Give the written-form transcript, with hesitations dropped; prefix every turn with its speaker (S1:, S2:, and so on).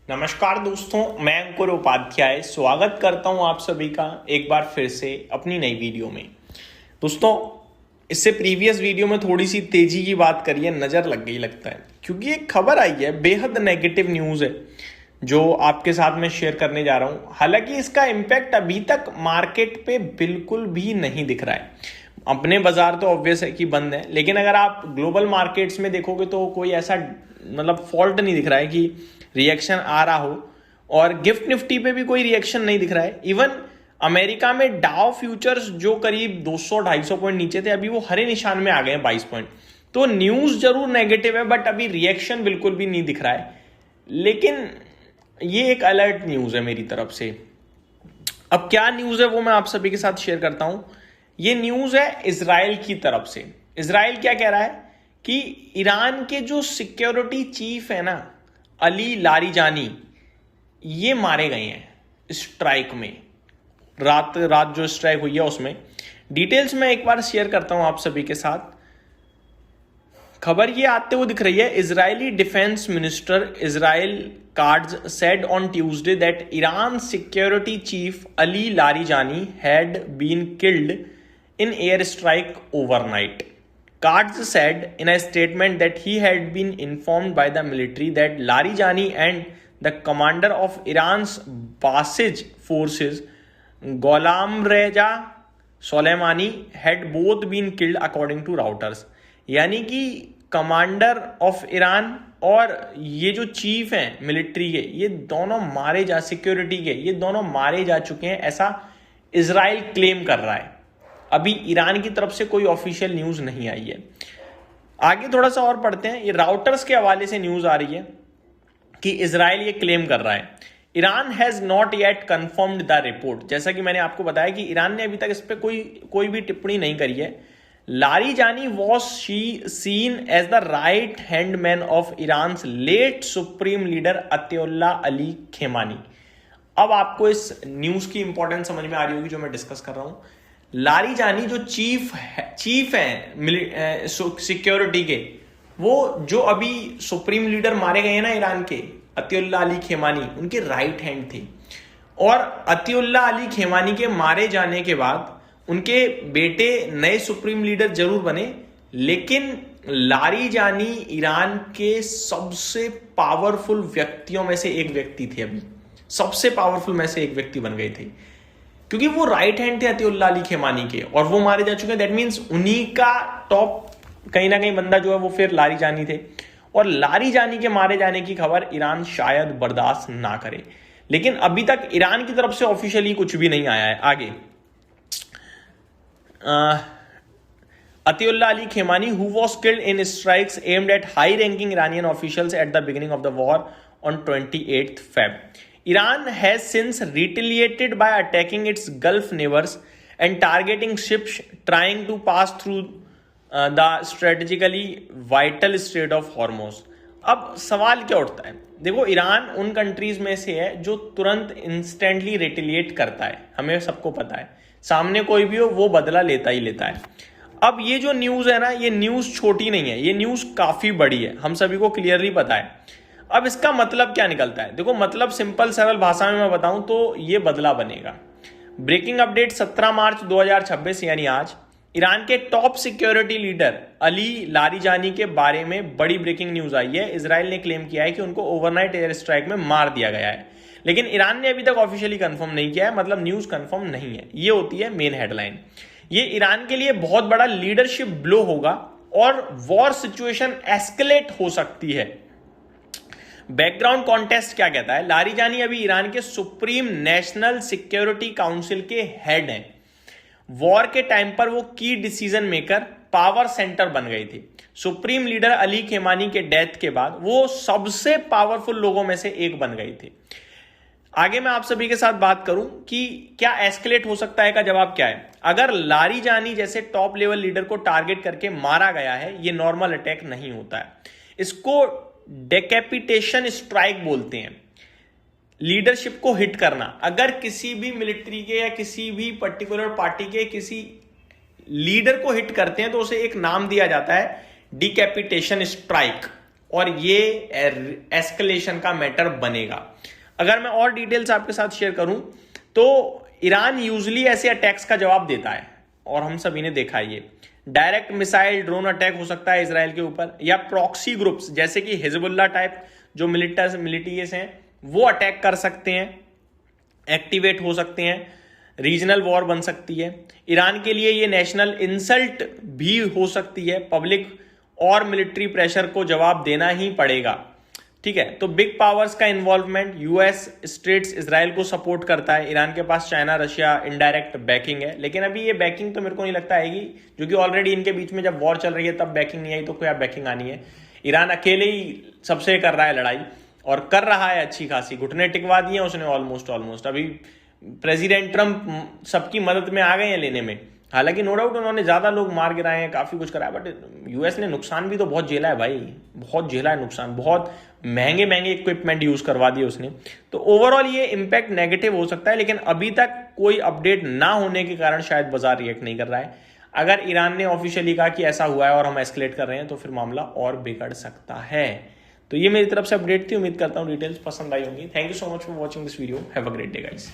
S1: नमस्कार दोस्तों, मैं अंकुर उपाध्याय स्वागत करता हूं आप सभी का एक बार फिर से अपनी नई वीडियो में। दोस्तों, इससे प्रीवियस वीडियो में थोड़ी सी तेजी की बात करी है, नज़र लग गई लगता है, क्योंकि एक खबर आई है, बेहद नेगेटिव न्यूज़ है जो आपके साथ में शेयर करने जा रहा हूं। हालांकि इसका इम्पैक्ट अभी तक मार्केट पे बिल्कुल भी नहीं दिख रहा है। अपने बाजार तो ऑब्वियस है कि बंद है, लेकिन अगर आप ग्लोबल मार्केट्स में देखोगे तो कोई ऐसा फॉल्ट नहीं दिख रहा है कि रिएक्शन आ रहा हो, और गिफ्ट निफ्टी पे भी कोई रिएक्शन नहीं दिख रहा है। इवन अमेरिका में डाउ फ्यूचर्स जो करीब 200-250 पॉइंट नीचे थे, अभी वो हरे निशान में आ गए हैं 22 पॉइंट। तो न्यूज जरूर नेगेटिव है, बट अभी रिएक्शन बिल्कुल भी नहीं दिख रहा है। लेकिन ये एक अलर्ट न्यूज है मेरी तरफ से। अब क्या न्यूज है वो मैं आप सभी के साथ शेयर करता हूं। ये न्यूज है इजराइल की तरफ से। इजराइल क्या कह रहा है कि ईरान के जो सिक्योरिटी चीफ है ना, अली लारीजानी, ये मारे गए हैं स्ट्राइक में। रात जो स्ट्राइक हुई है उसमें डिटेल्स मैं एक बार शेयर करता हूं आप सभी के साथ। खबर ये आते हुए दिख रही है, Israeli defence minister Israel Katz said on Tuesday that Iran security chief Ali Larijani had been killed in airstrike overnight. Kards said in a statement that he had been informed by the military that Larijani and the commander of Iran's Basij forces, Gholam Reza Soleimani, had both been killed according to Reuters. यानी कि commander of Iran और ये जो chief हैं military के, ये दोनों मारे जा सिक्योरिटी के ये दोनों मारे जा चुके हैं, ऐसा इजराइल क्लेम कर रहा है। अभी ईरान की तरफ से कोई ऑफिशियल न्यूज नहीं आई है। आगे थोड़ा सा और पढ़ते हैं। ये राउटर्स के हवाले से न्यूज आ रही है कि इजराइल ये क्लेम कर रहा है, Iran has not yet confirmed the report. जैसा कि मैंने आपको बताया कि ईरान ने अभी तक इस पर कोई भी टिप्पणी नहीं करी है। Larijani was seen as the right hand man of Iran late supreme leader Ayatollah Ali Khamenei. अब आपको इस न्यूज की इंपॉर्टेंस समझ में आ रही होगी जो मैं डिस्कस कर रहा हूं। लारीजानी जो चीफ है सिक्योरिटी के, वो जो अभी सुप्रीम लीडर मारे गए हैं ना ईरान के, अतिउल्ला अली खेमानी, उनके राइट हैंड थे। और अतिउल्ला अली खेमानी के मारे जाने के बाद उनके बेटे नए सुप्रीम लीडर जरूर बने, लेकिन लारीजानी ईरान के सबसे पावरफुल व्यक्तियों में से एक व्यक्ति थे। अभी सबसे पावरफुल में से एक व्यक्ति बन गए थे, क्योंकि वो राइट हैंड थे अतिउल्ला अली खेमानी के, और वो मारे जा चुके हैं। दैट मीन्स उन्हीं का टॉप कहीं ना कहीं बंदा जो है वो फिर लारीजानी थे। और लारीजानी के मारे जाने की खबर ईरान शायद बर्दाश्त ना करे, लेकिन अभी तक ईरान की तरफ से ऑफिशियली कुछ भी नहीं आया है। आगे Ayatollah Ali Khamenei who was killed in strikes aimed at high ranking Iranian officials at the beginning of the war on 28 Feb. Iran has since retaliated by attacking its Gulf neighbors and targeting ships trying to pass through the strategically vital Strait of Hormuz. अब सवाल क्या उठता है? देखो, Iran उन countries में से है जो तुरंत इंस्टेंटली रिटेलिएट करता है, हमें सबको पता है। सामने कोई भी हो वो बदला लेता ही लेता है। अब ये जो न्यूज है ना, ये न्यूज छोटी नहीं है, ये न्यूज काफी बड़ी है, हम सभी को क्लियरली पता है। अब इसका मतलब क्या निकलता है? देखो, मतलब सिंपल सरल भाषा में मैं बताऊं तो ये बदला बनेगा। ब्रेकिंग अपडेट 17 मार्च 2026 यानी आज, ईरान के top security leader Ali Larijani के बारे में बड़ी ब्रेकिंग न्यूज आई है। इजराइल ने क्लेम किया है कि उनको ओवरनाइट एयर स्ट्राइक में मार दिया गया है, लेकिन ईरान ने अभी तक ऑफिशियली कंफर्म नहीं किया है, मतलब न्यूज कंफर्म नहीं है। ये होती है मेन हेडलाइन। ये ईरान के लिए बहुत बड़ा लीडरशिप ब्लो होगा और वॉर सिचुएशन एस्केलेट हो सकती है। बैकग्राउंड कॉन्टेस्ट क्या कहता है? लारीजानी अभी ईरान के सुप्रीम नेशनल सिक्योरिटी काउंसिल के हेड हैं। वॉर के टाइम पर वो की डिसीजन मेकर, पावर सेंटर बन गई थी। सुप्रीम लीडर अली खेमानी के डेथ के बाद वो सबसे पावरफुल लोगों में से एक बन गई थी। आगे मैं आप सभी के साथ बात करूं कि क्या एस्केलेट हो सकता है का जवाब क्या है। अगर लारीजानी जैसे टॉप लेवल लीडर को टारगेट करके मारा गया है, ये नॉर्मल अटैक नहीं होता है, इसको डेकेपिटेशन स्ट्राइक बोलते हैं। लीडरशिप को हिट करना। अगर किसी भी मिलिट्री के या किसी भी पर्टिकुलर पार्टी के किसी लीडर को हिट करते हैं तो उसे एक नाम दिया जाता है डिकैपिटेशन स्ट्राइक। और ये एस्केलेशन का मैटर बनेगा। अगर मैं और डिटेल्स आपके साथ शेयर करूं तो ईरान यूजुअली ऐसे अटैक्स का जवाब देता है और हम सभी ने देखा है। ये डायरेक्ट मिसाइल ड्रोन अटैक हो सकता है इजराइल के ऊपर, या प्रॉक्सी ग्रुप्स जैसे कि हिजबुल्ला टाइप जो मिलिटेंट्स हैं वो अटैक कर सकते हैं, एक्टिवेट हो सकते हैं, रीजनल वॉर बन सकती है। ईरान के लिए ये नेशनल इंसल्ट भी हो सकती है, पब्लिक और मिलिट्री प्रेशर को जवाब देना ही पड़ेगा। ठीक है, तो बिग पावर्स का इन्वॉल्वमेंट, यूएस स्टेट्स इजराइल को सपोर्ट करता है, ईरान के पास चाइना रशिया इनडायरेक्ट बैकिंग है, लेकिन अभी ये बैकिंग तो मेरे को नहीं लगता आएगी, जो कि ऑलरेडी इनके बीच में जब वॉर चल रही है तब बैकिंग नहीं आई, तो कोई बैकिंग आनी है। ईरान अकेले ही सबसे कर रहा है लड़ाई और कर रहा है अच्छी खासी, घुटने टिकवा दिए उसने ऑलमोस्ट। अभी प्रेसिडेंट ट्रंप सबकी मदद में आ गए हैं लेने में, हालांकि नो डाउट उन्होंने ज्यादा लोग मार गिराए हैं, काफी कुछ करा है, बट यूएस ने नुकसान भी तो बहुत झेला है भाई, बहुत झेला है नुकसान, बहुत महंगे इक्विपमेंट यूज करवा दिए उसने। तो ओवरऑल ये इंपैक्ट नेगेटिव हो सकता है, लेकिन अभी तक कोई अपडेट ना होने के कारण शायद बाजार रिएक्ट नहीं कर रहा है। अगर ईरान ने ऑफिशियली कहा कि ऐसा हुआ है और हम एस्केलेट कर रहे हैं तो फिर मामला और बिगड़ सकता है। तो ये मेरी तरफ से अपडेट थी, उम्मीद करता हूँ डिटेल्स पसंद आई होंगी। Thank you so much for watching this video, have a great day guys.